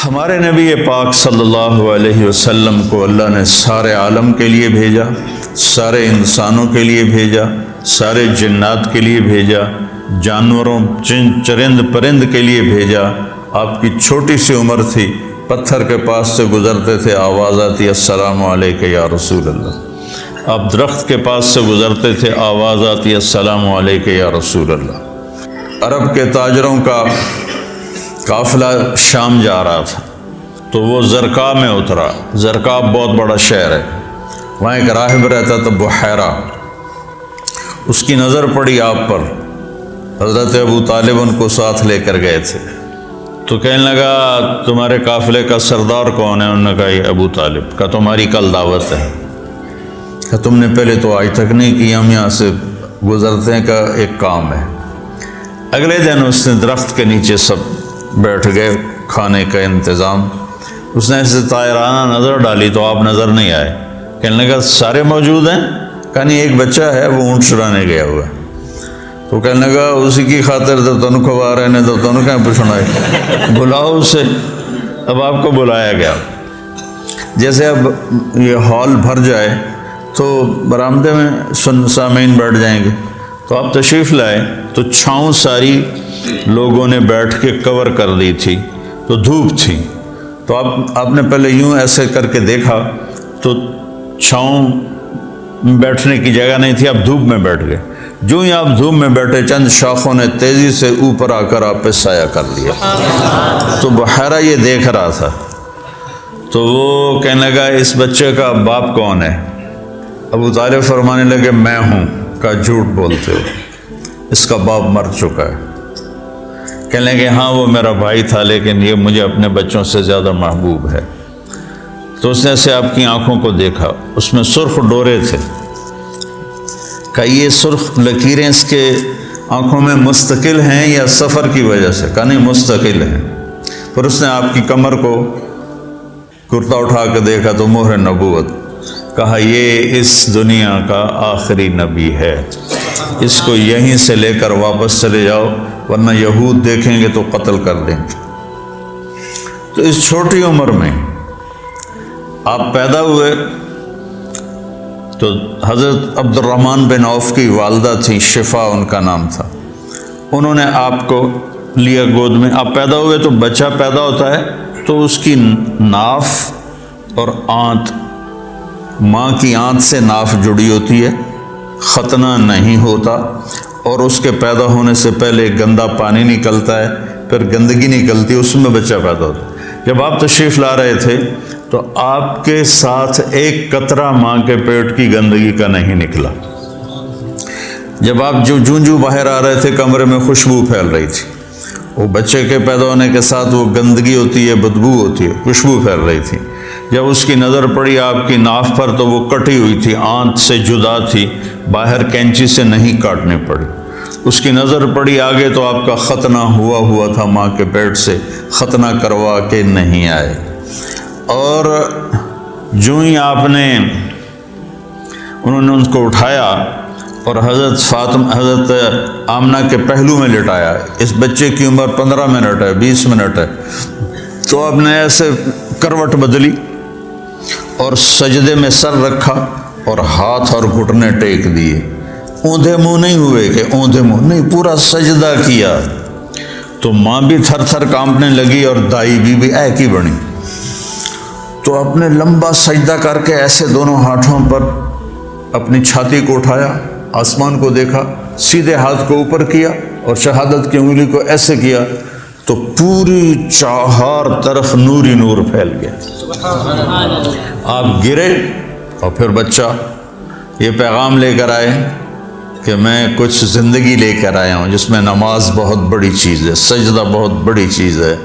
ہمارے نبی پاک صلی اللہ علیہ وسلم کو اللہ نے سارے عالم کے لیے بھیجا، سارے انسانوں کے لیے بھیجا، سارے جنات کے لیے بھیجا، جانوروں چرند پرند کے لیے بھیجا۔ آپ کی چھوٹی سی عمر تھی، پتھر کے پاس سے گزرتے تھے، آواز آتی السلام علیکہ یا رسول اللہ۔ آپ درخت کے پاس سے گزرتے تھے، آواز آتی السلام علیکہ یا رسول اللہ۔ عرب کے تاجروں کا قافلہ شام جا رہا تھا تو وہ زرقا میں اترا۔ زرقا بہت بڑا شہر ہے، وہاں ایک راہب رہتا تھا بحیرہ۔ اس کی نظر پڑی آپ پر، حضرت ابو طالب ان کو ساتھ لے کر گئے تھے، تو کہنے لگا تمہارے قافلے کا سردار کون ہے؟ انہوں نے کہا یہ ابو طالب۔ کہا تمہاری کل دعوت ہے۔ کہ تم نے پہلے تو آج تک نہیں کی، ہم یہاں سے گزرتے ہیں، کا ایک کام ہے۔ اگلے دن اس نے درخت کے نیچے سب بیٹھ گئے، کھانے کا انتظام۔ اس نے ایسے طائرانہ نظر ڈالی تو آپ نظر نہیں آئے۔ کہنے لگا سارے موجود ہیں؟ کہا نہیں، ایک بچہ ہے وہ اونٹ چرانے گیا ہوا ہے۔ تو کہنے لگا اسی کی خاطر تو تنو کھوا رہے نے تو تنو کہیں پوچھنا ہے، بلاؤ اسے۔ اب آپ کو بلایا گیا۔ جیسے اب یہ ہال بھر جائے تو برآمدے میں سامعین بیٹھ جائیں گے، تو آپ تشریف لائے تو چھاؤں ساری لوگوں نے بیٹھ کے کور کر دی تھی، تو دھوپ تھی، تو آپ نے پہلے یوں ایسے کر کے دیکھا تو چھاؤں بیٹھنے کی جگہ نہیں تھی، آپ دھوپ میں بیٹھ گئے۔ جو ہی آپ دھوپ میں بیٹھے، چند شاخوں نے تیزی سے اوپر آ کر آپ پہ سایہ کر لیا۔ تو بحیرہ یہ دیکھ رہا تھا، تو وہ کہنے لگا اس بچے کا باپ کون ہے؟ ابو طالب فرمانے لگے میں ہوں۔ کہا جھوٹ بولتے ہو، اس کا باپ مر چکا ہے۔ کہنے لگے ہاں وہ میرا بھائی تھا، لیکن یہ مجھے اپنے بچوں سے زیادہ محبوب ہے۔ تو اس نے ایسے آپ کی آنکھوں کو دیکھا، اس میں سرخ ڈورے تھے۔ کہ یہ سرخ لکیریں اس کے آنکھوں میں مستقل ہیں یا سفر کی وجہ سے؟ کہا نہیں، مستقل ہیں۔ پھر اس نے آپ کی کمر کو کرتا اٹھا کے دیکھا تو مہر نبوت۔ کہا یہ اس دنیا کا آخری نبی ہے، اس کو یہیں سے لے کر واپس چلے جاؤ، ورنہ یہود دیکھیں گے تو قتل کر دیں گے۔ تو اس چھوٹی عمر میں آپ پیدا ہوئے تو حضرت عبد الرحمن بن عوف کی والدہ تھی، شفا ان کا نام تھا، انہوں نے آپ کو لیا گود میں۔ آپ پیدا ہوئے تو بچہ پیدا ہوتا ہے تو اس کی ناف اور آنت، ماں کی آنت سے ناف جڑی ہوتی ہے، ختنہ نہیں ہوتا، اور اس کے پیدا ہونے سے پہلے گندا پانی نکلتا ہے، پھر گندگی نکلتی ہے، اس میں بچہ پیدا ہوتا ہے۔ جب آپ تشریف لا رہے تھے تو آپ کے ساتھ ایک قطرہ ماں کے پیٹ کی گندگی کا نہیں نکلا۔ جب آپ جو باہر آ رہے تھے کمرے میں خوشبو پھیل رہی تھی، وہ بچے کے پیدا ہونے کے ساتھ وہ گندگی ہوتی ہے، بدبو ہوتی ہے، خوشبو پھیل رہی تھی۔ جب اس کی نظر پڑی آپ کی ناف پر تو وہ کٹی ہوئی تھی، آنت سے جدا تھی، باہر کینچی سے نہیں کاٹنے پڑی۔ اس کی نظر پڑی آگے تو آپ کا ختنہ ہوا تھا، ماں کے پیٹ سے ختنہ کروا کے نہیں آئے۔ اور جو ہی آپ نے انہوں نے ان کو اٹھایا اور حضرت آمنہ کے پہلو میں لٹایا۔ اس بچے کی عمر 15 منٹ ہے، 20 منٹ ہے، تو آپ نے ایسے کروٹ بدلی اور سجدے میں سر رکھا اور ہاتھ اور گھٹنے ٹیک دیے۔ اوندھے منہ نہیں ہوئے کہ اوندھے منہ نہیں، پورا سجدہ کیا۔ تو ماں بھی تھر تھر کانپنے لگی اور دائی بھی ایک ہی بنی۔ تو آپ نے لمبا سجدہ کر کے ایسے دونوں ہاتھوں پر اپنی چھاتی کو اٹھایا، آسمان کو دیکھا، سیدھے ہاتھ کو اوپر کیا اور شہادت کی انگلی کو ایسے کیا تو پوری چہار طرف نور ہی نور پھیل گیا۔ آپ گرے اور پھر بچہ یہ پیغام لے کر آئے کہ میں کچھ زندگی لے کر آیا ہوں جس میں نماز بہت بڑی چیز ہے، سجدہ بہت بڑی چیز ہے۔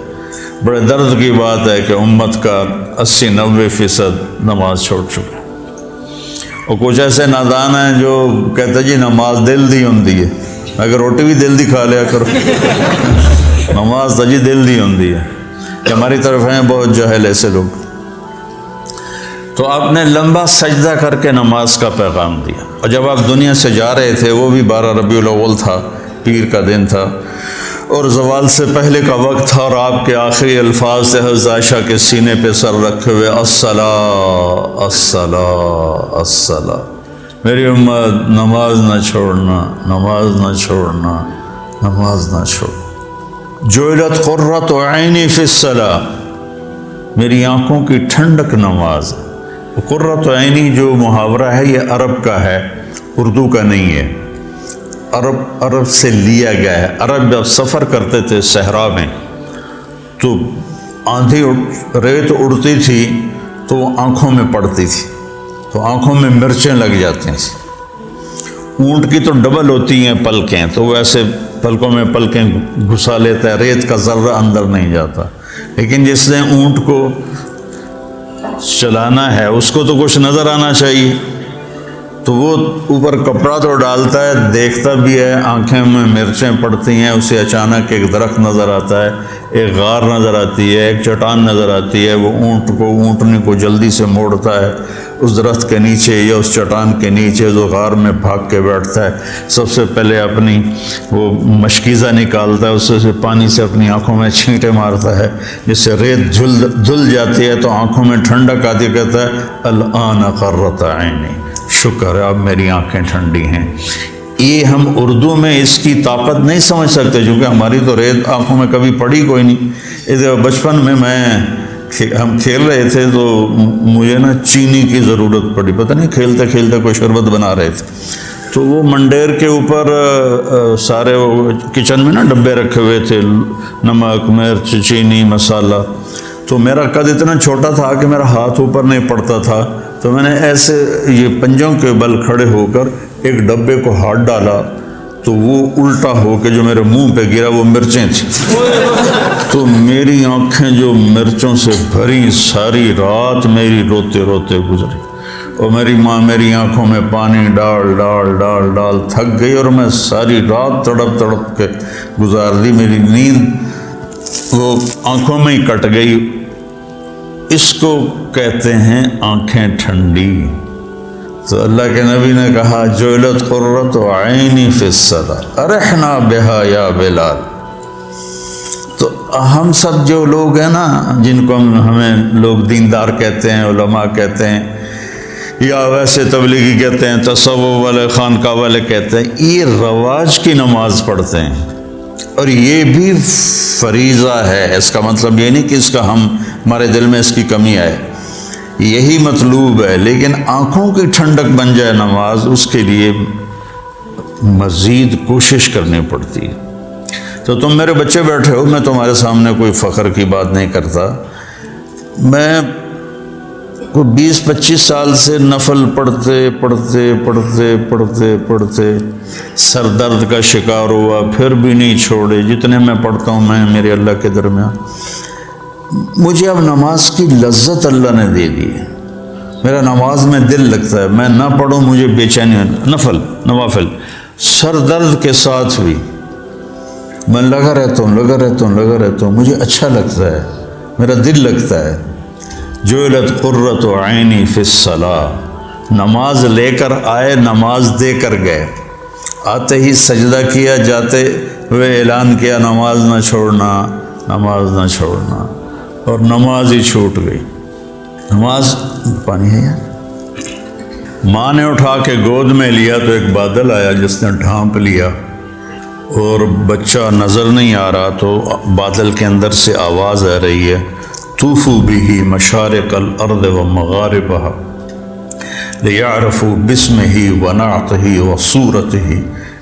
بڑے درد کی بات ہے کہ امت کا 80-90% نماز چھوڑ چکا۔ اور کچھ ایسے نادان ہیں جو کہتے جی نماز دل دی ہوندی ہے، اگر روٹی بھی دل دی کھا لیا کرو، نماز تو جی دل دی ہوندی ہے۔ کہ ہماری طرف ہیں بہت جاہل ایسے لوگ۔ تو آپ نے لمبا سجدہ کر کے نماز کا پیغام دیا۔ اور جب آپ دنیا سے جا رہے تھے، وہ بھی 12 ربیع الاول تھا، پیر کا دن تھا، اور زوال سے پہلے کا وقت تھا، اور آپ کے آخری الفاظ تھے حضرت عائشہ کے سینے پہ سر رکھے ہوئے، الصلاۃ الصلاۃ الصلاۃ، میری امت نماز نہ چھوڑنا، نماز نہ چھوڑنا، نماز نہ چھوڑ۔ جعلت قرۃ عینی فی الصلاۃ، میری آنکھوں کی ٹھنڈک نماز ہے۔ قرۃ عینی جو محاورہ ہے یہ عرب کا ہے، اردو کا نہیں ہے، عرب سے لیا گیا ہے۔ عرب جب سفر کرتے تھے صحرا میں تو آندھی ریت اڑتی تھی تو وہ آنکھوں میں پڑتی تھی، تو آنکھوں میں مرچیں لگ جاتی تھیں۔ اونٹ کی تو ڈبل ہوتی ہیں پلکیں، تو وہ ایسے پلکوں میں پلکیں گھسا لیتا ہے، ریت کا ذرہ اندر نہیں جاتا۔ لیکن جس نے اونٹ کو چلانا ہے اس کو تو کچھ نظر آنا چاہیے، تو وہ اوپر کپڑا تو ڈالتا ہے، دیکھتا بھی ہے، آنکھیں میں مرچیں پڑتی ہیں، اسے اچانک ایک درخت نظر آتا ہے، ایک غار نظر آتی ہے، ایک چٹان نظر آتی ہے، وہ اونٹنی کو جلدی سے موڑتا ہے اس درخت کے نیچے یا اس چٹان کے نیچے، جو غار میں بھاگ کے بیٹھتا ہے، سب سے پہلے اپنی وہ مشکیزہ نکالتا ہے، اس سے پانی سے اپنی آنکھوں میں چھینٹے مارتا ہے، جس سے ریت دھل جاتی ہے تو آنکھوں میں ٹھنڈک آتی ہے، کہتا ہے الآن قرۃ عینی، شکر ہے اب میری آنکھیں ٹھنڈی ہیں۔ یہ ہم اردو میں اس کی طاقت نہیں سمجھ سکتے، کیونکہ ہماری تو ریت آنکھوں میں کبھی پڑی کوئی نہیں۔ ادھر بچپن میں ہم کھیل رہے تھے تو مجھے نا چینی کی ضرورت پڑی، پتہ نہیں کھیلتے کھیلتے کوئی شربت بنا رہے تھے، تو وہ منڈیر کے اوپر سارے کچن میں نا ڈبے رکھے ہوئے تھے، نمک، مرچ، چینی، مسالہ، تو میرا قد اتنا چھوٹا تھا کہ میرا ہاتھ اوپر نہیں پڑتا تھا، تو میں نے ایسے یہ پنجوں کے بل کھڑے ہو کر ایک ڈبے کو ہاتھ ڈالا تو وہ الٹا ہو کے جو میرے منہ پہ گرا وہ مرچیں تھیں، تو میری آنکھیں جو مرچوں سے بھری، ساری رات میری روتے روتے گزری، اور میری ماں میری آنکھوں میں پانی ڈال ڈال ڈال ڈال تھک گئی، اور میں ساری رات تڑپ تڑپ کے گزار دی، میری نیند وہ آنکھوں میں ہی کٹ گئی۔ اس کو کہتے ہیں آنکھیں ٹھنڈی۔ تو اللہ کے نبی نے کہا جعلت قرۃ عینی فی الصلاۃ ارحنا بہا یا بلال۔ تو ہم سب جو لوگ ہیں نا، جن کو ہمیں لوگ دیندار کہتے ہیں، علماء کہتے ہیں، یا ویسے تبلیغی کہتے ہیں، تصوف والے، خانقاہ والے کہتے ہیں، یہ رواج کی نماز پڑھتے ہیں، اور یہ بھی فریضہ ہے۔ اس کا مطلب یہ نہیں کہ اس کا ہمارے دل میں اس کی کمی آئے، یہی مطلوب ہے، لیکن آنکھوں کی ٹھنڈک بن جائے نماز، اس کے لیے مزید کوشش کرنی پڑتی ہے۔ تو تم میرے بچے بیٹھے ہو، میں تمہارے سامنے کوئی فخر کی بات نہیں کرتا، میں کوئی 20-25 سال سے نفل پڑھتے پڑھتے پڑھتے پڑھتے پڑھتے سر درد کا شکار ہوا، پھر بھی نہیں چھوڑے، جتنے میں پڑھتا ہوں میں میرے اللہ کے درمیان، مجھے اب نماز کی لذت اللہ نے دے دی ہے، میرا نماز میں دل لگتا ہے، میں نہ پڑھوں مجھے بے چینی، نوافل سر درد کے ساتھ بھی میں لگا رہتا ہوں، مجھے اچھا لگتا ہے، میرا دل لگتا ہے۔ جعلت قرۃ عینی فی الصلاۃ، نماز لے کر آئے، نماز دے کر گئے، آتے ہی سجدہ کیا، جاتے ہوئے اعلان کیا نماز نہ چھوڑنا، نماز نہ چھوڑنا، اور نماز ہی چھوٹ گئی۔ نماز پانی ہے یار، ماں نے اٹھا کے گود میں لیا تو ایک بادل آیا جس نے ڈھانپ لیا، اور بچہ نظر نہیں آ رہا، تو بادل کے اندر سے آواز آ رہی ہے طوفوا بہ مشارق الارض ومغاربها لیعرفوا باسمہ ونعتہ وصورتہ،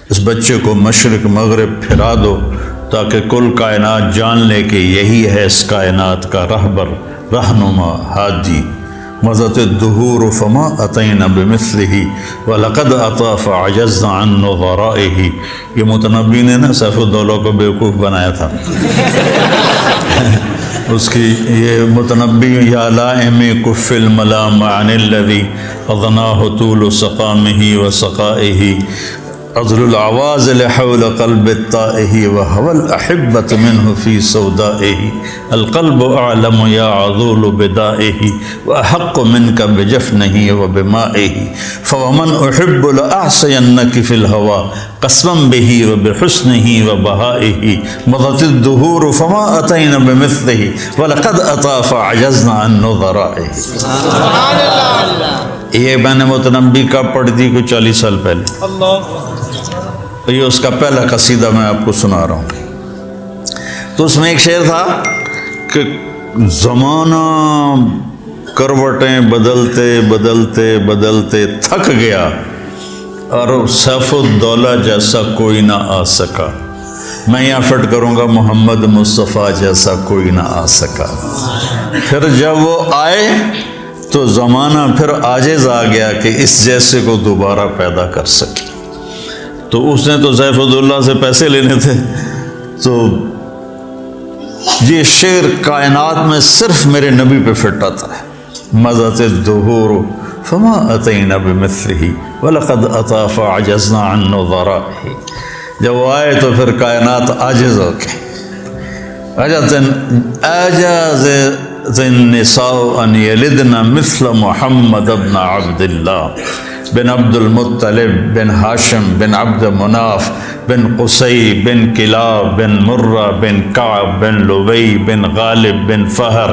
اس بچے کو مشرق مغرب پھرا دو تاکہ کل کائنات جان لے کہ یہی ہے اس کائنات کا رہبر، رہنما، ہادی۔ مضت الدہور فما اتینا بمثلہ ولقد اتی فعجزنا عن نظرائہ۔ یہ متنبی نے نا سیف الدولہ کو بیوقوف بنایا تھا، اس کی یہ متنبی یا لائم کف الملام عن الذی اغناہ طول سقامہ وسقائہ، عذل العواز لحول قلب الطائہ وهو الأحبة منه في سودائه، القلب أعلم يا عذول بدائه وأحق منك بجفنه وبمائه، فومن أحب لأعصينك في الهوى قسما به وبحسنه وبهائه مضت الدهور فما أتينا بمثله ولقد أتى فعجزنا عن نظرائه. سبحان اللہ. یہ میں نے متنبی کا پڑھ دی کوئی 40 سال پہلے. اللہ. یہ اس کا پہلا قصیدہ میں آپ کو سنا رہا ہوں. تو اس میں ایک شعر تھا کہ زمانہ کروٹیں بدلتے بدلتے بدلتے تھک گیا اور سیف الدولہ جیسا کوئی نہ آ سکا. میں یہاں فٹ کروں گا محمد مصطفیٰ جیسا کوئی نہ آ سکا. پھر جب وہ آئے تو زمانہ پھر عاجز آ گیا کہ اس جیسے کو دوبارہ پیدا کر سکے. تو اس نے تو سیف الدولہ سے پیسے لینے تھے. تو یہ شعر کائنات میں صرف میرے نبی پہ فٹ آتا ہے. مضت الدہور فما اتینا بمثلہ ولقد اتی فعجزنا عن نظرائہ. جب وہ آئے تو پھر کائنات عاجز ہو کے عجز النساء ان یلدن مثل محمد بن عبد اللہ بن عبد المطلب بن ہاشم بن عبد مناف بن قصی بن کلاب بن مرہ بن کعب بن لبی بن غالب بن فہر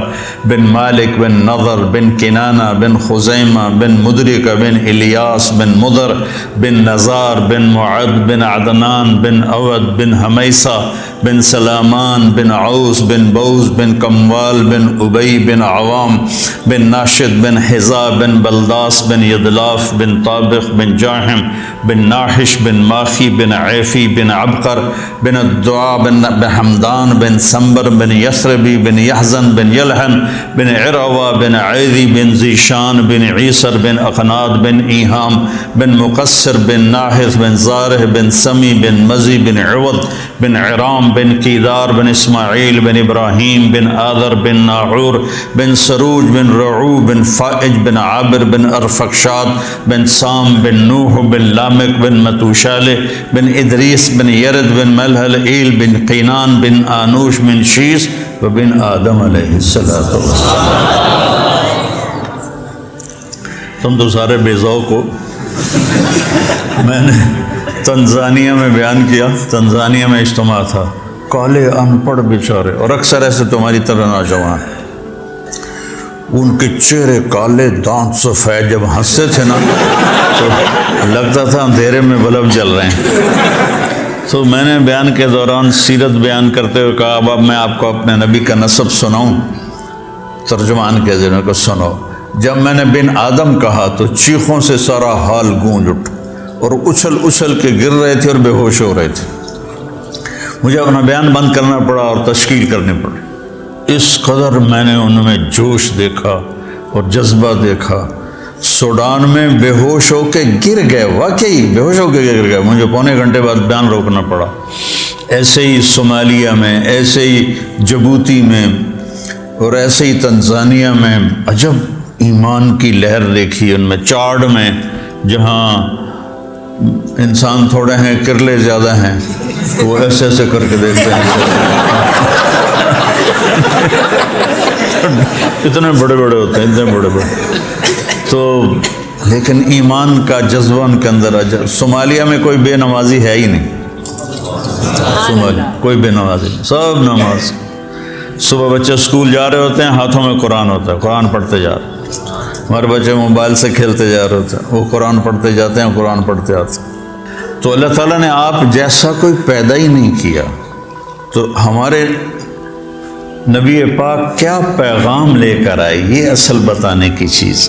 بن مالک بن نضر بن کنانہ بن خزیمہ بن مدرکہ بن الیاس بن مدر بن نزار بن معد بن عدنان بن اود بن حمیسہ بن سلامان بن عوس بن بوز بن کموال بن ابی بن عوام بن ناشد بن حذا بن بلداس بن یدلاف بن طابق بن جاہم بن ناحش بن ماخی بن عیفی بن عبقر بن الدعاء بن حمدان بن سنبر بن یثربی بن یحزن بن یلحن بن عروہ بن عیدی بن ذیشان بن عیسر بن اقناد بن ایہام بن مقصر بن ناحث بن زارح بن سمی بن مزی بن عوض بن عرام بن کیدار بن اسماعیل بن ابراہیم بن آذر بن ناعور بن سروج بن رعو بن فائج بن عابر بن ارفقشاد بن سام بن نوح بن لامک بن متوشالہ بن ادریس بن یرد بن ملحل ایل بن قینان بن آنوش بن شیس و بن آدم علیہ السلام. تم تو سارے بے ذوق ہو. میں نے تنزانیہ میں بیان کیا. تنزانیہ میں اجتماع تھا. کالے ان پڑھ بیچارے اور اکثر ایسے تمہاری طرح نوجوان, ان کے چہرے کالے, دانت سفید. جب ہنستے تھے نا تو لگتا تھا اندھیرے میں بلب جل رہے ہیں. تو میں نے بیان کے دوران سیرت بیان کرتے ہوئے کہا اب میں آپ کو اپنے نبی کا نسب سناؤں. ترجمان کے ذریعے کو سنو. جب میں نے بن آدم کہا تو چیخوں سے سارا حال گونج اٹھ اور اچھل اچھل کے گر رہے تھے اور بے ہوش ہو رہے تھے. مجھے اپنا بیان بند کرنا پڑا اور تشکیل کرنی پڑی. اس قدر میں نے ان میں جوش دیکھا اور جذبہ دیکھا. سوڈان میں بے ہوش ہو کے گر گئے, واقعی بے ہوش ہو کے گر گئے. مجھے پونے گھنٹے بعد بیان روکنا پڑا. ایسے ہی صومالیہ میں, ایسے ہی جبوتی میں اور ایسے ہی تنزانیہ میں عجب ایمان کی لہر دیکھی. ان میں چاڑ میں جہاں انسان تھوڑے ہیں کرلے زیادہ ہیں تو وہ ایسے ایسے کر کے دیکھتے ہیں. اتنے بڑے بڑے ہوتے ہیں, اتنے بڑے بڑے. تو لیکن ایمان کا جذبہ ان کے اندر آ. صومالیہ میں کوئی بے نمازی ہے ہی نہیں. صومالیہ کوئی بے نمازی نہیں, سب نماز. صبح بچے اسکول جا رہے ہوتے ہیں, ہاتھوں میں قرآن ہوتا ہے, قرآن پڑھتے جا رہے ہیں. ہمارے بچے موبائل سے کھیلتے جا رہے ہوتے ہیں, وہ قرآن پڑھتے جاتے ہیں, قرآن پڑھتے آتے ہیں. تو اللہ تعالیٰ نے آپ جیسا کوئی پیدا ہی نہیں کیا. تو ہمارے نبی پاک کیا پیغام لے کر آئے, یہ اصل بتانے کی چیز.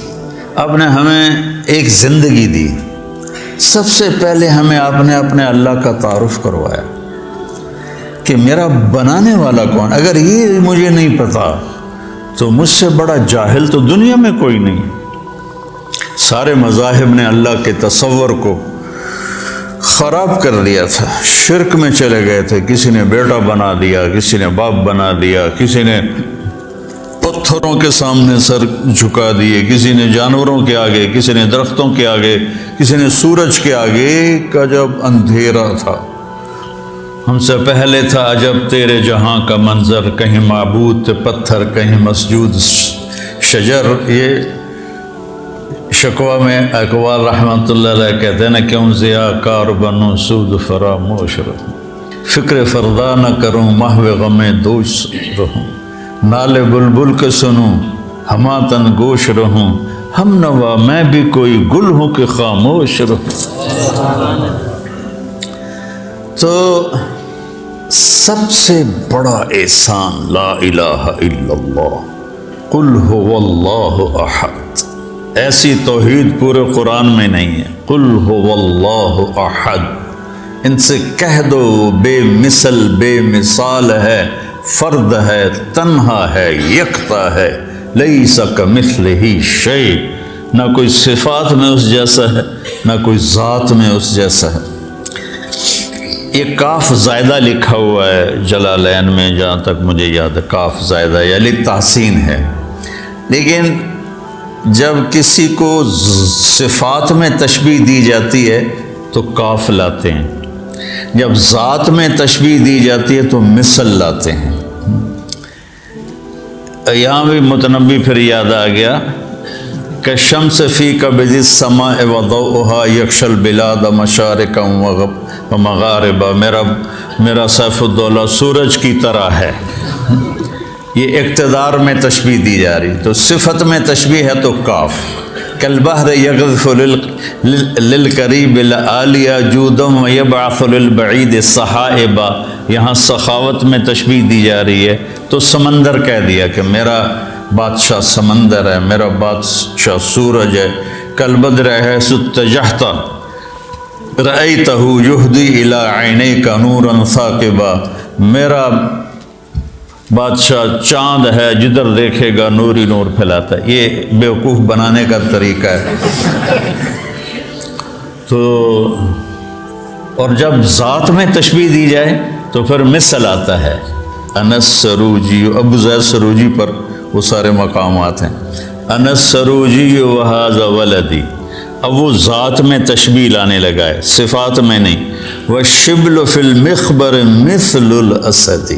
آپ نے ہمیں ایک زندگی دی. سب سے پہلے ہمیں آپ نے اپنے اللہ کا تعارف کروایا کہ میرا بنانے والا کون. اگر یہ مجھے نہیں پتا تو مجھ سے بڑا جاہل تو دنیا میں کوئی نہیں. سارے مذاہب نے اللہ کے تصور کو خراب کر دیا تھا, شرک میں چلے گئے تھے. کسی نے بیٹا بنا دیا, کسی نے باپ بنا دیا, کسی نے پتھروں کے سامنے سر جھکا دیے, کسی نے جانوروں کے آگے, کسی نے درختوں کے آگے, کسی نے سورج کے آگے. کا جب اندھیرا تھا. ہم سے پہلے تھا عجب تیرے جہاں کا منظر, کہیں معبود تھے پتھر, کہیں مسجود شجر. یہ شکوہ میں اقبال رحمۃ اللہ علیہ کہتے ہیں نا، کیوں ضیاء کار بنوں سود فراموش رہوں، فکر فردا نہ کروں محو غم دوش رہوں، نالے بلبل کے سنوں ہما تن گوش رہوں، ہم نوا میں بھی کوئی گل ہوں کہ خاموش رہوں۔ تو سب سے بڑا احسان لا الہ الا اللہ، قل هو اللہ احد۔ ایسی توحید پورے قرآن میں نہیں ہے۔ قل هو اللہ احد، ان سے کہہ دو بے مثل بے مثال ہے، فرد ہے، تنہا ہے، یکتا ہے، لیس کمثلہ شیء، نہ کوئی صفات میں اس جیسا ہے نہ کوئی ذات میں اس جیسا ہے۔ یہ کاف زائدہ لکھا ہوا ہے جلالین میں، جہاں تک مجھے یاد ہے کاف زائدہ یعنی تحسین ہے، لیکن جب کسی کو صفات میں تشبیہ دی جاتی ہے تو کاف لاتے ہیں، جب ذات میں تشبیہ دی جاتی ہے تو مثل لاتے ہیں۔ یہاں بھی متنبی پھر یاد آ گیا کہ شمس فی قبض السماء وضوءها یکشی البلاد مشارقا ومغاربا، میرا سیف الدولہ سورج کی طرح ہے۔ یہ اقتدار میں تشبیہ دی جا رہی، تو صفت میں تشبیہ ہے تو کاف۔ کالبحر یغذف للقریب العالیہ جودا ویبعث للبعید سحائبا، یہاں سخاوت میں تشبیہ دی جا رہی ہے تو سمندر کہہ دیا کہ میرا بادشاہ سمندر ہے، میرا بادشاہ سورج ہے۔ کالبدر حیث اتجہت رأیتہ یہدی الی عینیک نورا ثاقبا، میرا بادشاہ چاند ہے، جدھر دیکھے گا نور ہی نور پھیلاتا ہے۔ یہ بیوقوف بنانے کا طریقہ ہے۔ تو اور جب ذات میں تشبیہ دی جائے تو پھر مثل آتا ہے۔ انس سروجی، ابو زید سروجی پر وہ سارے مقامات ہیں۔ انس سروجی وہذا ولدی، اب وہ ذات میں تشبیہ لانے لگا ہے، صفات میں نہیں۔ والشبل فی المخبر مثل الاسد،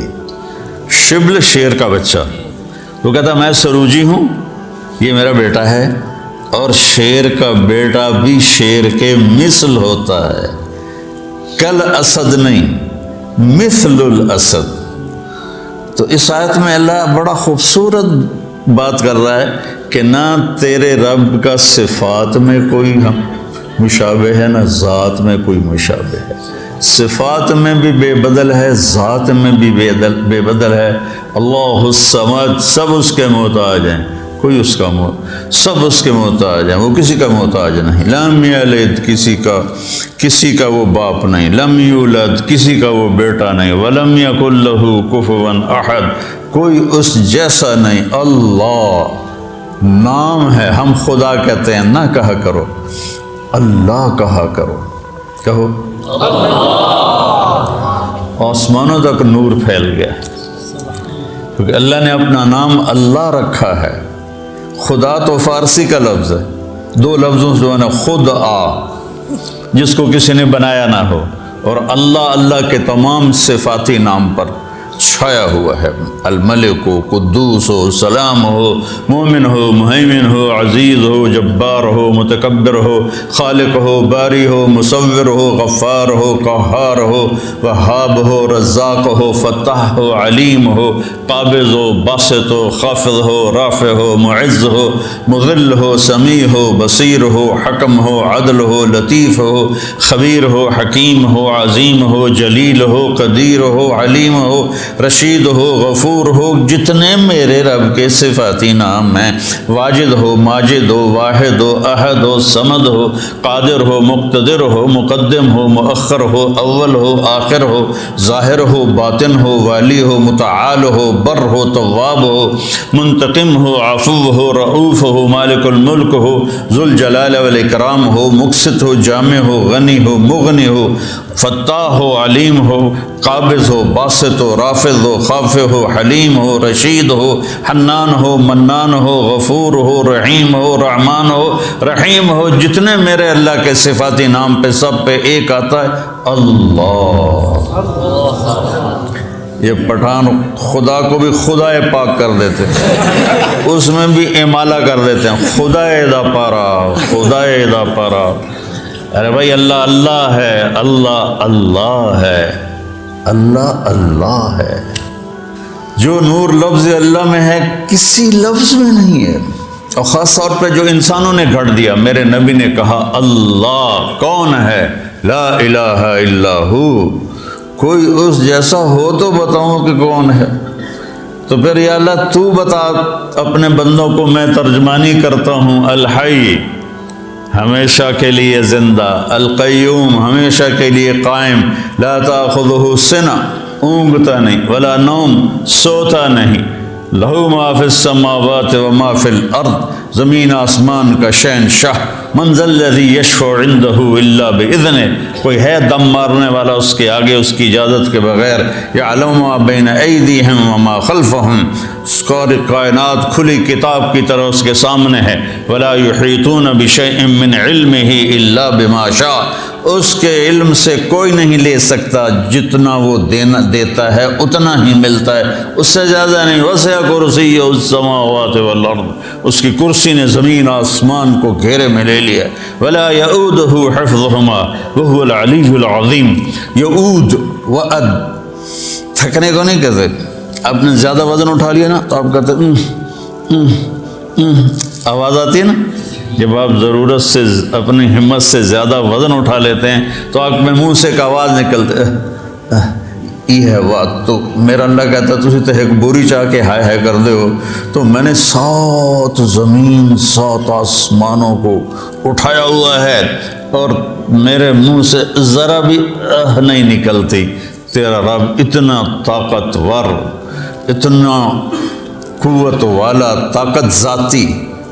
شبل شیر کا بچہ، وہ کہتا میں سروجی ہوں، یہ میرا بیٹا ہے، اور شیر کا بیٹا بھی شیر کے مثل ہوتا ہے، کل اسد نہیں، مثل الاسد۔ تو اس آیت میں اللہ بڑا خوبصورت بات کر رہا ہے کہ نہ تیرے رب کا صفات میں کوئی مشابہ ہے، نہ ذات میں کوئی مشابہ ہے، صفات میں بھی بے بدل ہے، ذات میں بھی بے بدل ہے۔ اللہ الصمد، سب اس کے محتاج ہیں، کوئی اس کا سب اس کے محتاج ہیں، وہ کسی کا محتاج نہیں۔ لم یلد، کسی کا وہ باپ نہیں، لم یولد، کسی کا وہ بیٹا نہیں، ولم یکن لہ کفوا احد، کوئی اس جیسا نہیں۔ اللہ نام ہے، ہم خدا کہتے ہیں، نہ کہا کرو اللہ کہا کرو، کہو آسمانوں تک نور پھیل گیا، کیونکہ اللہ نے اپنا نام اللہ رکھا ہے۔ خدا تو فارسی کا لفظ ہے، دو لفظوں سے بنا، خود آ جس کو کسی نے بنایا نہ ہو، اور اللہ کے تمام صفاتی نام پر چھایا ہوا ہے۔ الملک ہو، قدوس ہو، سلام ہو، مومن ہو، مہیمن ہو، عزیز ہو، جبار ہو، متکبر ہو، خالق ہو، باری ہو، مصور ہو، غفار ہو، قہار ہو، وہاب ہو، رزاق ہو، فتح ہو، علیم ہو، قابض ہو، باسط ہو، خافض ہو، رافع ہو، معز ہو، مذل ہو، سمیع ہو، بصیر ہو، حکم ہو، عدل ہو، لطیف ہو، خبیر ہو، حکیم ہو، عظیم ہو، جلیل ہو، قدیر ہو، علیم ہو، رشید ہو، غفور ہو، جتنے میرے رب کے صفاتی نام ہیں، واجد ہو، ماجد ہو، واحد ہو، احد ہو، صمد ہو، قادر ہو، مقتدر ہو، مقدم ہو، مؤخر ہو، اول ہو، آخر ہو، ظاہر ہو، باطن ہو، والی ہو، متعال ہو، بر ہو، تواب ہو، منتقم ہو، عفو ہو، رؤوف ہو، مالک الملک ہو، ذو الجلال والاکرام ہو، مقسط ہو، جامع ہو، غنی ہو، مغنی ہو، فتاح ہو، علیم ہو، قابض ہو، باسط ہو، رافض ہو، خافض ہو، حلیم ہو، رشید ہو، حنان ہو، منان ہو، غفور ہو، رحیم ہو، رحمان ہو، رحیم ہو، جتنے میرے اللہ کے صفاتی نام پہ سب پہ ایک آتا ہے اللہ۔ یہ پٹھان خدا کو بھی خدا پاک کر دیتے ہیں، اس میں بھی امالہ کر دیتے ہیں، خدا دا پارا، خدا دا پارا۔ ارے بھائی اللہ اللہ ہے، اللہ اللہ ہے، اللہ اللہ ہے۔ جو نور لفظ اللہ میں ہے کسی لفظ میں نہیں ہے، اور خاص طور پہ جو انسانوں نے گھڑ دیا۔ میرے نبی نے کہا اللہ کون ہے؟ لا الہ الا ہو، کوئی اس جیسا ہو تو بتاؤں کہ کون ہے۔ تو پھر یا اللہ تو بتا اپنے بندوں کو، میں ترجمانی کرتا ہوں۔ الحی ہمیشہ کے لیے زندہ، القیوم ہمیشہ کے لیے قائم، لا تاخذہ سنہ اونگتا نہیں، ولا نوم سوتا نہیں، لہو ما فی السماوات و ما فی الارض، زمین آسمان کا شہنشاہ۔ من ذا الذی یشفع عندہ الا باذنہ، کوئی ہے دم مارنے والا اس کے آگے اس کی اجازت کے بغیر؟ یعلم ما بین ایدیہم وما خلفہم، ساری کائنات کھلی کتاب کی طرح اس کے سامنے ہے۔ ولا یحیطون بشیء من علمہ الا بما شاء، اس کے علم سے کوئی نہیں لے سکتا، جتنا وہ دیتا ہے اتنا ہی ملتا ہے، اس سے زیادہ نہیں۔ وسع کرسیہ السماوات والارض، اس کی کرسی نے زمین آسمان کو گھیرے میں لے لیا۔ ولا یؤودہ حفظہما وہو العلی العظیم، یؤود وعد، تھکنے کو نہیں کہتے۔ آپ نے زیادہ وزن اٹھا لیا نا تو آپ کہتے آواز آتی ہے نا، جب آپ ضرورت سے اپنی ہمت سے زیادہ وزن اٹھا لیتے ہیں تو آپ میں منہ سے ایک آواز نکلتے یہ ہے بات۔ تو میرا اللہ کہتا ہے تسی تو ایک بوری چاہ کے ہائے ہائے کر دے ہو، تو میں نے 7 زمین 7 آسمانوں کو اٹھایا ہوا ہے اور میرے منہ سے ذرا بھی نہیں نکلتی۔ تیرا رب اتنا طاقتور، اتنا قوت والا، طاقت ذاتی،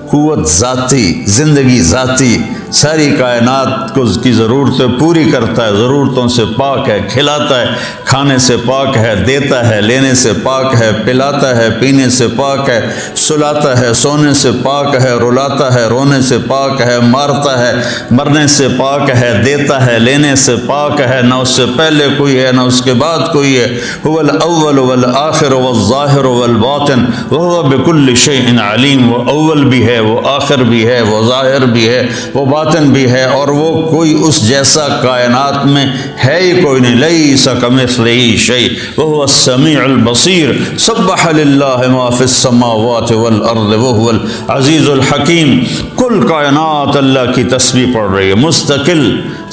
قوت ذاتی، زندگی ذاتی، ساری کائنات کو اس کی ضرورتیں پوری کرتا ہے، ضرورتوں سے پاک ہے، کھلاتا ہے، کھانے سے پاک ہے، دیتا ہے، لینے سے پاک ہے، پلاتا ہے، پینے سے پاک ہے، سلاتا ہے، سونے سے پاک ہے، رلاتا ہے، رونے سے پاک ہے، مارتا ہے، مرنے سے پاک ہے، دیتا ہے، لینے سے پاک ہے، نہ اس سے پہلے کوئی ہے نہ اس کے بعد کوئی ہے۔ هو الاول والآخر والظاہر والباطن وهو بكل شيء علیم، وہ اول بھی ہے، وہ آخر بھی ہے، وہ ظاہر بھی ہے، وہ باطن بھی ہے، اور وہ کوئی اس جیسا کائنات میں ہے ہی کوئی نہیں۔ لیس کمثلہ شیء وهو السمیع البصیر، سبح للہ ما فی السماوات والارض وهو العزیز الحکیم۔ کل کائنات اللہ کی تسبیح پڑھ رہی ہے مستقل۔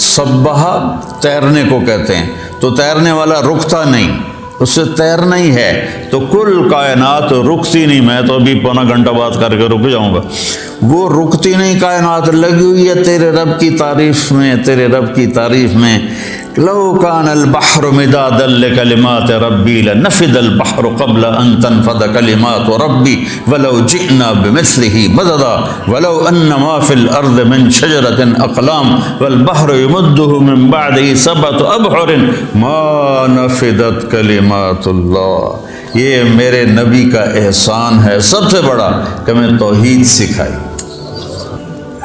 سبح تیرنے کو کہتے ہیں، تو تیرنے والا رکتا نہیں، اس سے تیرنا ہی ہے، تو کل کائنات رکتی نہیں۔ میں تو ابھی پونا گھنٹہ بات کر کے رک جاؤں گا، وہ رکتی نہیں، کائنات لگی ہوئی ہے تیرے رب کی تعریف میں، تیرے رب کی تعریف میں۔ لو کان البحر مدادا لکلمات ربی لنفد البحر قبل ان تنفد کلمات ربی ولو جئنا بمثلہ مددا ولو ان ما فی الارض من شجرۃ اقلام والبحر یمدہ من بعدہ 7 ابحر ما نفدت کلمات اللہ۔ یہ میرے نبی کا احسان ہے سب سے بڑا کہ میں توحید سکھائی۔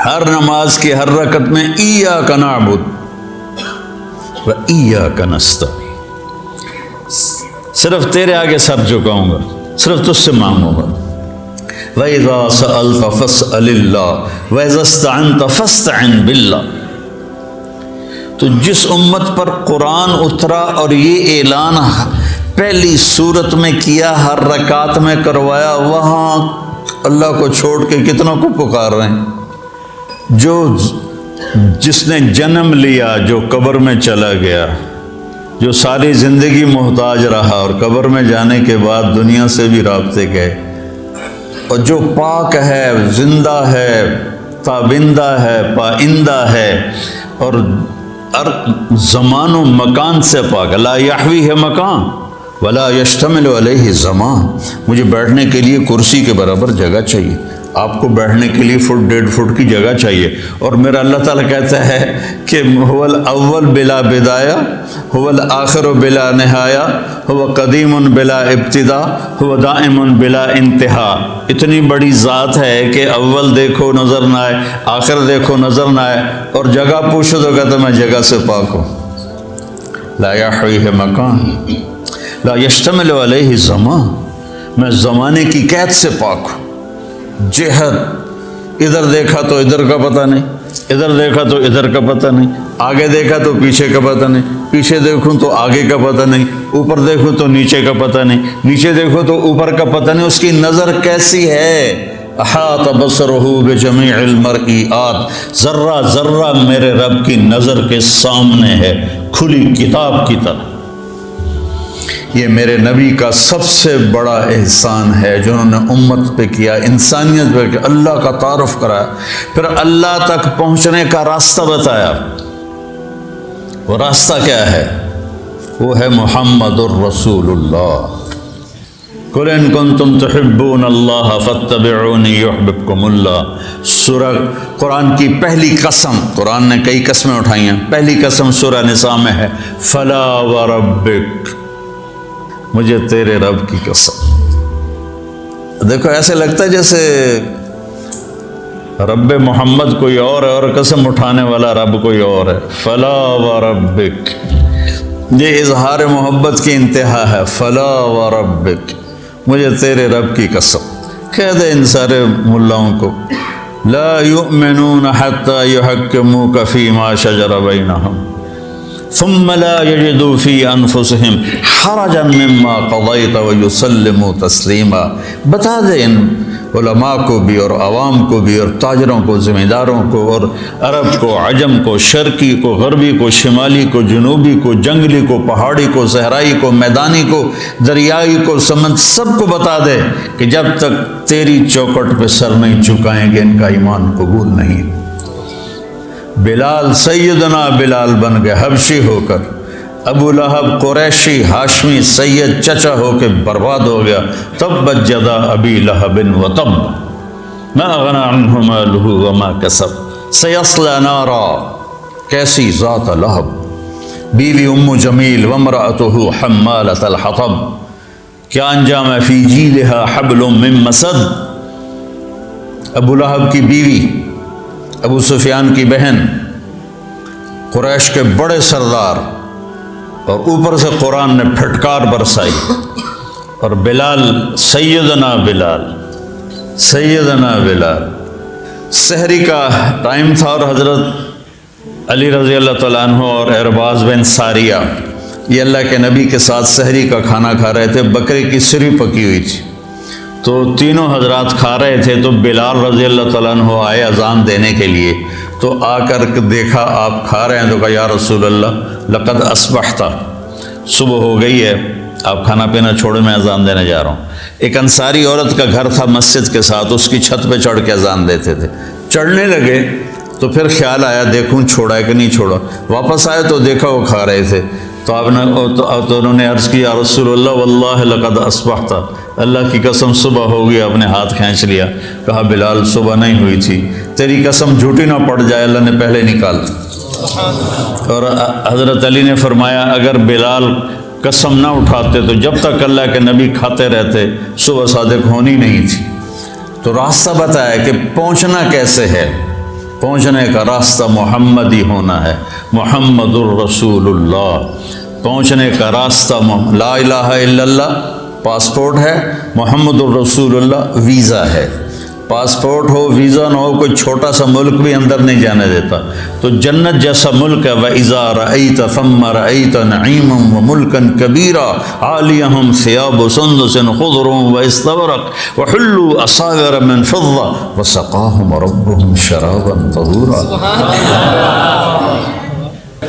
ہر نماز کی ہر رکعت میں ایاک نعبد و ایاک نستعین، صرف تیرے آگے سر جھکاؤں گا، صرف تجھ سے مانگوں گا۔ وَإِذَا سَأَلْتَ فَاسْأَلِ اللَّهَ وَإِذَا اسْتَعَنْتَ فَاسْتَعِنْ بِاللَّهِ۔ تو جس امت پر قرآن اترا اور یہ اعلان پہلی صورت میں کیا، ہر رکعت میں کروایا، وہاں اللہ کو چھوڑ کے کتنوں کو پکار رہے ہیں؟ جو جس نے جنم لیا، جو قبر میں چلا گیا، جو ساری زندگی محتاج رہا اور قبر میں جانے کے بعد دنیا سے بھی رابطے گئے، اور جو پاک ہے، زندہ ہے، تابندہ ہے، پائندہ ہے، اور زمان و مکان سے پاک، لا یحویہ مکان ولا یشتمل علیہ زمان۔ مجھے بیٹھنے کے لیے کرسی کے برابر جگہ چاہیے، آپ کو بیٹھنے کے لیے 1.5 فٹ کی جگہ چاہیے، اور میرا اللہ تعالیٰ کہتا ہے کہ هو الاول بلا بدایہ، هو الآخر بلا نہایہ، هو قدیم بلا ابتدا، هو دائم بلا انتہا۔ اتنی بڑی ذات ہے کہ اول دیکھو نظر نہ آئے، آخر دیکھو نظر نہ آئے، اور جگہ پوچھو تو کہتا میں جگہ سے پاک ہوں۔ لا یحویہ مکان لا یشتمل علیہ زمان، میں زمانے کی قید سے پاک ہوں۔ جہت، ادھر دیکھا تو ادھر کا پتہ نہیں، ادھر دیکھا تو ادھر کا پتہ نہیں، آگے دیکھا تو پیچھے کا پتہ نہیں، پیچھے دیکھوں تو آگے کا پتہ نہیں، اوپر دیکھوں تو نیچے کا پتہ نہیں، نیچے دیکھوں تو اوپر کا پتہ نہیں۔ اس کی نظر کیسی ہے؟ احاط بصرہ بجمیع المرئیات، ذرہ ذرہ میرے رب کی نظر کے سامنے ہے، کھلی کتاب کی طرح۔ یہ میرے نبی کا سب سے بڑا احسان ہے جو انہوں نے امت پہ کیا، انسانیت پہ کیا، اللہ کا تعارف کرایا، پھر اللہ تک پہنچنے کا راستہ بتایا۔ وہ راستہ کیا ہے؟ وہ ہے محمد الرسول اللہ۔ قل ان کنتم تحبون اللہ فاتبعونی یحببکم اللہ۔ سورہ قرآن کی پہلی قسم، قرآن نے کئی قسمیں اٹھائی ہیں، پہلی قسم سورہ نساء میں ہے، فلا وربک، مجھے تیرے رب کی قسم۔ دیکھو ایسے لگتا ہے جیسے رب محمد کوئی اور ہے اور قسم اٹھانے والا رب کوئی اور ہے۔ فلا وربک، یہ اظہار محبت کی انتہا ہے۔ فلا وربک، مجھے تیرے رب کی قسم۔ کہہ دے ان سارے ملاؤں کو، لا یؤمنون حتی یحکموک فیما شجر بینہم ثم لا یجدوا فی انفسہم حرجا مما قضیت ویسلموا تسلیما۔ بتا دے ان علماء کو بھی اور عوام کو بھی اور تاجروں کو، ذمہ داروں کو، اور عرب کو، عجم کو، شرقی کو، غربی کو، شمالی کو، جنوبی کو، جنگلی کو، پہاڑی کو، صحرائی کو، میدانی کو، دریائی کو، سمندر، سب کو بتا دے کہ جب تک تیری چوکٹ پہ سر نہیں جھکائیں گے ان کا ایمان قبول نہیں۔ بلال، سیدنا بلال بن گئے حبشی ہو کر، ابو لہب قریشی ہاشمی سید چچا ہو کے برباد ہو گیا۔ تبت یدا ابی لہب وتب ما اغنی عنہ مالہ وما کسب سیصلی نارا، کیسی ذات لہب، بیوی ام جمیل وامرأتہ حمالۃ الحطب، کیا انجام ہے، فی جیدہا حبل من مسد۔ ابو لہب کی بیوی، ابو سفیان کی بہن، قریش کے بڑے سردار، اور اوپر سے قرآن نے پھٹکار برسائی۔ اور بلال، سیدنا بلال، سیدنا بلال، سحری کا ٹائم تھا اور حضرت علی رضی اللہ تعالیٰ عنہ اور ارباز بن ساریہ یہ اللہ کے نبی کے ساتھ سحری کا کھانا کھا رہے تھے، بکرے کی سری پکی ہوئی تھی، تو تینوں حضرات کھا رہے تھے، تو بلال رضی اللہ تعالیٰ عنہ آئے اذان دینے کے لیے، تو آ کر دیکھا آپ کھا رہے ہیں، تو کہا یا رسول اللہ لقد اصبحت، صبح ہو گئی ہے، آپ کھانا پینا چھوڑے، میں اذان دینے جا رہا ہوں۔ ایک انصاری عورت کا گھر تھا مسجد کے ساتھ، اس کی چھت پہ چڑھ کے اذان دیتے تھے۔ چڑھنے لگے تو پھر خیال آیا دیکھوں چھوڑا ہے کہ نہیں چھوڑا، واپس آئے تو دیکھا وہ کھا رہے تھے، تو انہوں نے عرض کی یا رسول اللہ واللہ لقد اصبحت، اللہ کی قسم صبح ہو گئی، اپنے ہاتھ کھینچ لیا۔ کہا بلال صبح نہیں ہوئی تھی، تیری قسم جھوٹی نہ پڑ جائے، اللہ نے پہلے نکال۔ اور حضرت علی نے فرمایا اگر بلال قسم نہ اٹھاتے تو جب تک اللہ کے نبی کھاتے رہتے صبح صادق ہونی نہیں تھی۔ تو راستہ بتایا کہ پہنچنا کیسے ہے، پہنچنے کا راستہ محمدی ہونا ہے، محمد الرسول اللہ۔ پہنچنے کا راستہ لا الہ الا اللہ پاسپورٹ ہے، محمد الرسول اللہ ویزا ہے۔ پاسپورٹ ہو، ویزا نہ ہو، کوئی چھوٹا سا ملک بھی اندر نہیں جانے دیتا۔ تو جنت جیسا ملک ہے، وَإِذَا رَأَيْتَ ثَمَّ رَأَيْتَ نَعِيمًا وَمُلْكًا كَبِيرًا عَالِيَهُمْ ثِيَابُ سُندُسٍ خُضْرٌ وَإِسْتَبْرَقٌ وَحُلُّوا أَسَاوِرَ مِنْ فِضَّةٍ وَسَقَاهُمْ رَبُّهُمْ شَرَابًا طَهُورًا۔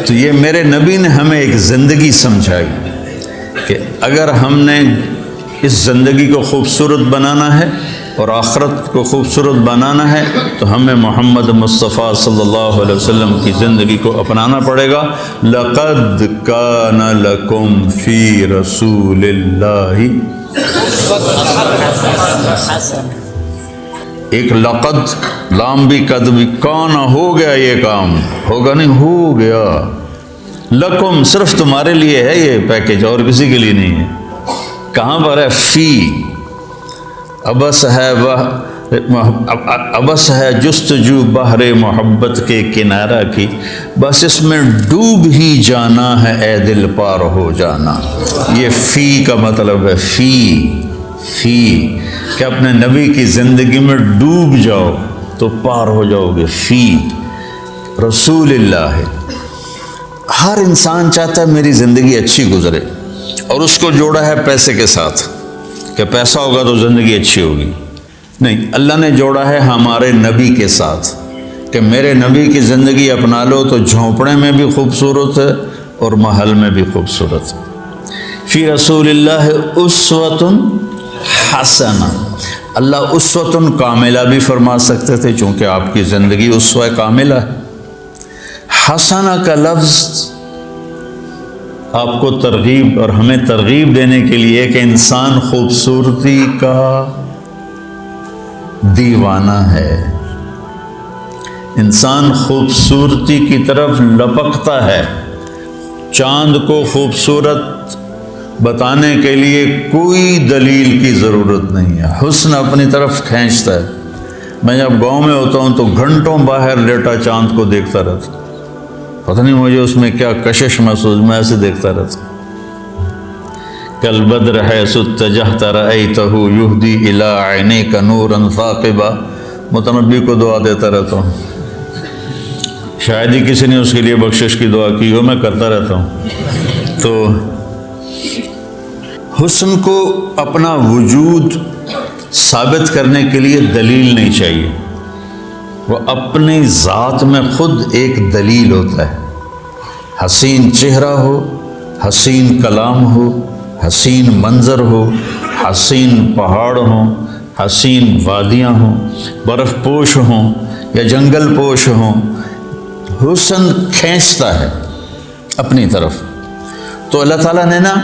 تو یہ میرے نبی نے ہمیں ایک زندگی سمجھائی کہ اگر ہم نے اس زندگی کو خوبصورت بنانا ہے اور آخرت کو خوبصورت بنانا ہے تو ہمیں محمد مصطفیٰ صلی اللہ علیہ وسلم کی زندگی کو اپنانا پڑے گا۔ لَقَدْ كَانَ لَكُمْ فِي رَسُولِ اللَّهِ، ایک لقد، لام بھی قد بھی، کانا ہو گیا، یہ کام ہوگا نہیں، ہو گیا، لکم صرف تمہارے لیے ہے یہ پیکیج، اور کسی کے لیے نہیں ہے۔ کہاں پر ہے؟ فی، ابس ہے وہ ابس ہے جستجو بحر محبت کے کنارہ کی، بس اس میں ڈوب ہی جانا ہے اے دل پار ہو جانا۔ یہ فی کا مطلب ہے، فی کہ اپنے نبی کی زندگی میں ڈوب جاؤ تو پار ہو جاؤ گے۔ فی رسول اللہ ہے۔ ہر انسان چاہتا ہے میری زندگی اچھی گزرے، اور اس کو جوڑا ہے پیسے کے ساتھ کہ پیسہ ہوگا تو زندگی اچھی ہوگی۔ نہیں، اللہ نے جوڑا ہے ہمارے نبی کے ساتھ کہ میرے نبی کی زندگی اپنا لو تو جھونپڑے میں بھی خوبصورت ہے اور محل میں بھی خوبصورت ہے۔ فی رسول اللہ اسوۃ حسنہ، اللہ اسوۃ کاملہ بھی فرما سکتے تھے چونکہ آپ کی زندگی اسوہ کاملہ ہے۔ حسنہ کا لفظ آپ کو ترغیب اور ہمیں ترغیب دینے کے لیے کہ انسان خوبصورتی کا دیوانہ ہے، انسان خوبصورتی کی طرف لپکتا ہے۔ چاند کو خوبصورت بتانے کے لیے کوئی دلیل کی ضرورت نہیں ہے، حسن اپنی طرف کھینچتا ہے۔ میں جب گاؤں میں ہوتا ہوں تو گھنٹوں باہر لیٹا چاند کو دیکھتا رہتا، پتہ نہیں مجھے اس میں کیا کشش محسوس، میں ایسے دیکھتا رہتا۔ کل بدر حیث اتجہت رأیتہ یہدی الی عینیک نورا ثاقبا، متنبی کو دعا دیتا رہتا ہوں، شاید ہی کسی نے اس کے لیے بخشش کی دعا کی ہو، میں کرتا رہتا ہوں۔ تو حسن کو اپنا وجود ثابت کرنے کے لیے دلیل نہیں چاہیے، وہ اپنی ذات میں خود ایک دلیل ہوتا ہے۔ حسین چہرہ ہو، حسین کلام ہو، حسین منظر ہو، حسین پہاڑ ہوں، حسین وادیاں ہوں، برف پوش ہوں یا جنگل پوش ہوں، حسن کھینچتا ہے اپنی طرف۔ تو اللہ تعالیٰ نے نا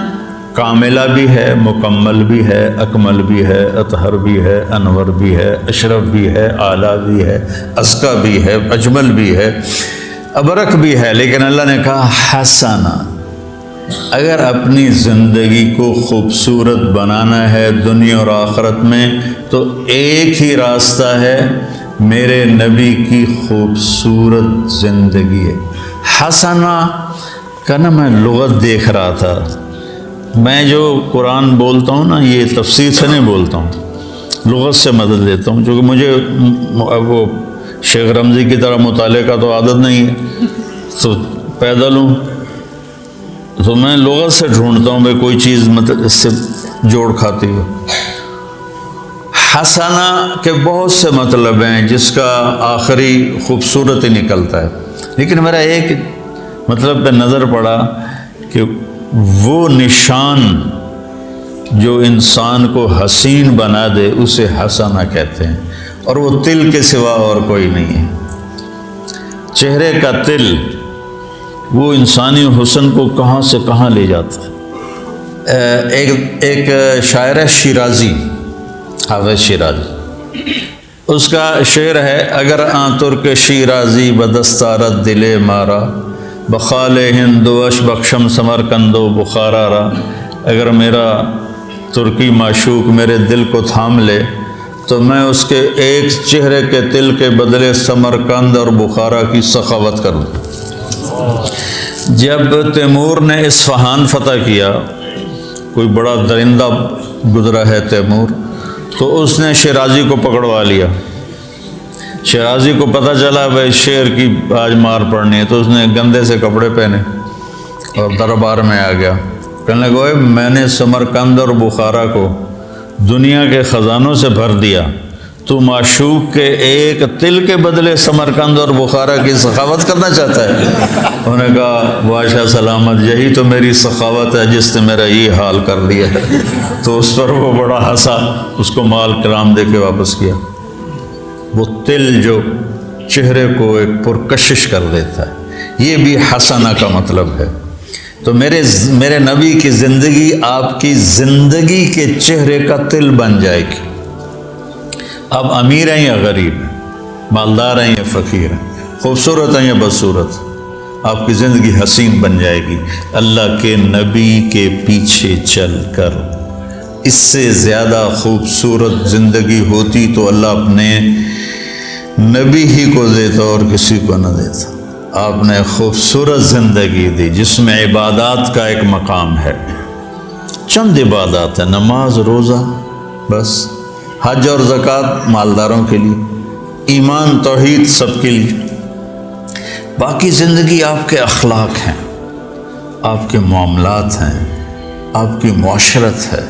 کاملہ بھی ہے، مکمل بھی ہے، اکمل بھی ہے، اطہر بھی ہے، انور بھی ہے، اشرف بھی ہے، اعلیٰ بھی ہے، ازکیٰ بھی ہے، اجمل بھی ہے، ابرک بھی ہے، لیکن اللہ نے کہا حسنہ۔ اگر اپنی زندگی کو خوبصورت بنانا ہے دنیا اور آخرت میں تو ایک ہی راستہ ہے، میرے نبی کی خوبصورت زندگی ہے۔ حسنہ کا نا میں لغت دیکھ رہا تھا، میں جو قرآن بولتا ہوں نا یہ تفسیر سے نہیں بولتا ہوں، لغت سے مدد لیتا ہوں، چونکہ مجھے وہ شیخ رمضی کی طرح مطالعے کا تو عادت نہیں ہے، تو پیدل ہوں تو میں لغت سے ڈھونڈتا ہوں بھائی کوئی چیز مطلب اس سے جوڑ کھاتی ہو۔ حسنہ کے بہت سے مطلب ہیں جس کا آخری خوبصورت ہی نکلتا ہے، لیکن میرا ایک مطلب پہ نظر پڑا کہ وہ نشان جو انسان کو حسین بنا دے اسے حسنہ کہتے ہیں، اور وہ تل کے سوا اور کوئی نہیں ہے۔ چہرے کا تل وہ انسانی حسن کو کہاں سے کہاں لے جاتا ہے۔ ایک شاعر ہے شیرازی، حافظ شیرازی، اس کا شعر ہے اگر آن ترک شیرازی بدستارت دل مارا بخال ہندوش بخشم سمرکندو بخارا را، اگر میرا ترکی معشوق میرے دل کو تھام لے تو میں اس کے ایک چہرے کے تل کے بدلے سمرکند اور بخارا کی سخاوت کروں۔ جب تیمور نے اصفہان فتح کیا، کوئی بڑا درندہ گزرا ہے تیمور، تو اس نے شیرازی کو پکڑوا لیا۔ شیرازی کو پتہ چلا بھائی شیر کی آج مار پڑنی ہے، تو اس نے گندے سے کپڑے پہنے اور دربار میں آ گیا، کہنے لگا میں نے سمرقند اور بخارا کو دنیا کے خزانوں سے بھر دیا، تو معشوق کے ایک تل کے بدلے سمرقند اور بخارا کی سخاوت کرنا چاہتا ہے؟ انہوں نے کہا بادشاہ سلامت، یہی تو میری سخاوت ہے جس نے میرا یہ حال کر دیا ہے۔ تو اس پر وہ بڑا ہنسا، اس کو مال کرام دے کے واپس کیا۔ وہ تل جو چہرے کو ایک پرکشش کر دیتا ہے، یہ بھی حسنہ کا مطلب ہے۔ تو میرے نبی کی زندگی آپ کی زندگی کے چہرے کا تل بن جائے گی۔ آپ امیر ہیں یا غریب ہیں، مالدار ہیں یا فقیر ہیں، خوبصورت ہیں یا بدصورت، آپ کی زندگی حسین بن جائے گی اللہ کے نبی کے پیچھے چل کر۔ اس سے زیادہ خوبصورت زندگی ہوتی تو اللہ اپنے نبی ہی کو دیتا اور کسی کو نہ دیتا۔ آپ نے خوبصورت زندگی دی جس میں عبادات کا ایک مقام ہے، چند عبادات ہیں، نماز، روزہ، بس، حج اور زکوٰۃ مالداروں کے لیے، ایمان توحید سب کے لیے، باقی زندگی آپ کے اخلاق ہیں، آپ کے معاملات ہیں، آپ کی معاشرت ہے،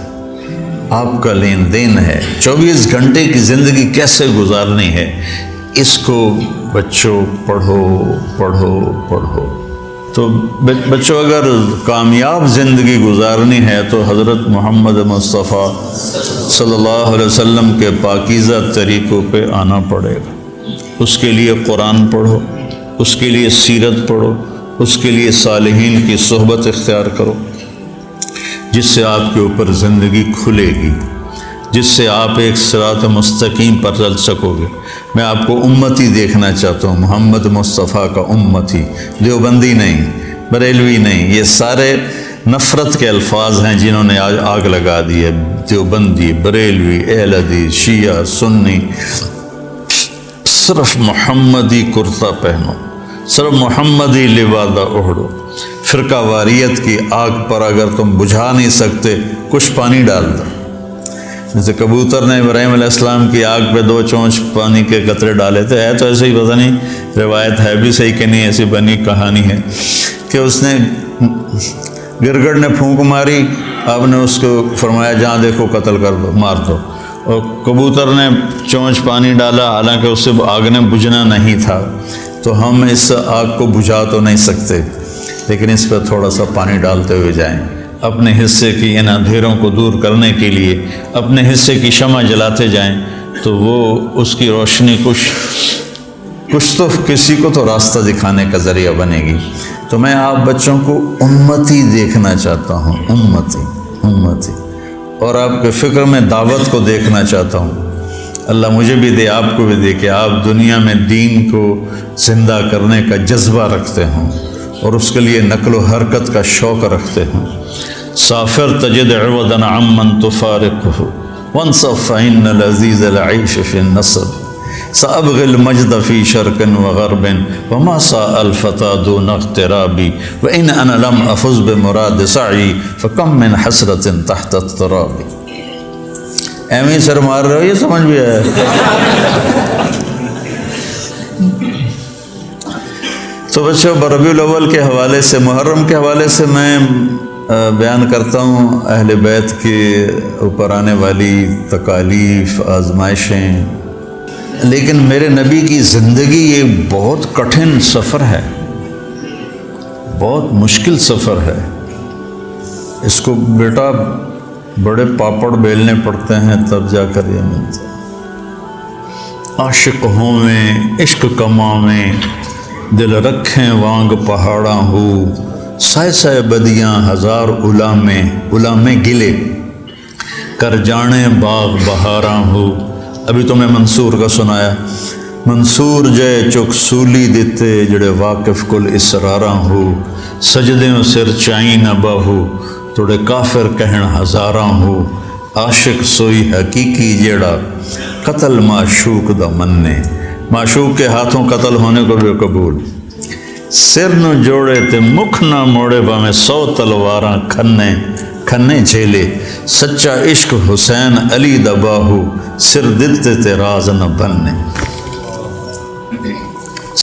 آپ کا لین دین ہے، 24 گھنٹے کی زندگی کیسے گزارنی ہے، اس کو بچوں پڑھو پڑھو پڑھو۔ تو بچوں اگر کامیاب زندگی گزارنی ہے تو حضرت محمد مصطفیٰ صلی اللہ علیہ وسلم کے پاکیزہ طریقوں پہ آنا پڑے گا۔ اس کے لیے قرآن پڑھو، اس کے لیے سیرت پڑھو، اس کے لیے صالحین کی صحبت اختیار کرو، جس سے آپ کے اوپر زندگی کھلے گی، جس سے آپ ایک صراط مستقیم پر چل سکو گے۔ میں آپ کو امتی دیکھنا چاہتا ہوں، محمد مصطفیٰ کا امتی، دیوبندی نہیں، بریلوی نہیں، یہ سارے نفرت کے الفاظ ہیں جنہوں نے آج آگ لگا دی ہے۔ دیوبندی، بریلوی، اہل حدیث، شیعہ، سنی، صرف محمدی کرتا پہنو، صرف محمدی لبادہ اوڑھو۔ فرقہ واریت کی آگ پر اگر تم بجھا نہیں سکتے، کچھ پانی ڈال دو۔ جیسے کبوتر نے ابراہیم علیہ السلام کی آگ پہ 2 چونچ پانی کے قطرے ڈالے تھے، ہے تو ایسے ہی، پتہ نہیں روایت ہے بھی صحیح کہ نہیں، ایسی بنی کہانی ہے کہ اس نے گرگڑ نے پھونک ماری، آپ نے اس کو فرمایا جہاں دیکھو قتل کر دو، مار دو، اور کبوتر نے چونچ پانی ڈالا، حالانکہ اس سے آگ نے بجھنا نہیں تھا۔ تو ہم اس آگ کو بجھا تو نہیں سکتے، لیکن اس پہ تھوڑا سا پانی ڈالتے ہوئے جائیں، اپنے حصے کی ان اندھیروں کو دور کرنے کے لیے اپنے حصے کی شمع جلاتے جائیں، تو وہ اس کی روشنی کچھ تو کسی کو تو راستہ دکھانے کا ذریعہ بنے گی۔ تو میں آپ بچوں کو امتی دیکھنا چاہتا ہوں، امتی، اور آپ کے فکر میں دعوت کو دیکھنا چاہتا ہوں۔ اللہ مجھے بھی دے، آپ کو بھی دے کہ آپ دنیا میں دین کو زندہ کرنے کا جذبہ رکھتے ہوں اور اس کے لیے نقل و حرکت کا شوق رکھتے ہیں۔ سافر تجد عوضا عمن تفارقه وانصف فإن لذيذ العيش في النصب سأبغي المجد في شرق وغرب وما ساء الفتى دون اغترابي وإن أنا لم أفز بمراد سعي فكم من حسرة تحت التراب۔ ایویں سر مار رہے ہو، یہ سمجھ بھی ہے۔ تو بچوں، ربیع الاول کے حوالے سے، محرم کے حوالے سے میں بیان کرتا ہوں اہل بیت کے اوپر آنے والی تکالیف، آزمائشیں، لیکن میرے نبی کی زندگی یہ بہت کٹھن سفر ہے، بہت مشکل سفر ہے۔ اس کو بیٹا بڑے پاپڑ بیلنے پڑتے ہیں تب جا کر یہ ملتا۔ عاشق ہوں میں عشق کماویں، دل رکھیں وانگ پہاڑاں ہو، سائے سائے بدیاں ہزار غلامیں گلے، کر جانے باغ بہاراں ہو۔ ابھی تو میں منصور کا سنایا، منصور جے چک سولی دیتے جڑے واقف کل اسراراں ہو، سجدیں سر چائیں نہ باہو، توڑے کافر کہن ہزاراں ہو، عاشق سوئی حقیقی جیڑا قتل معشوق دا مننے، معشوق کے ہاتھوں قتل ہونے کو بھی قبول۔ سر نو جوڑے تے مکھ نہ موڑے باویں 100 تلواراں کھنے جھیلے، سچا عشق حسین علی دا باہو، سر دتے تے راز نہ بننے۔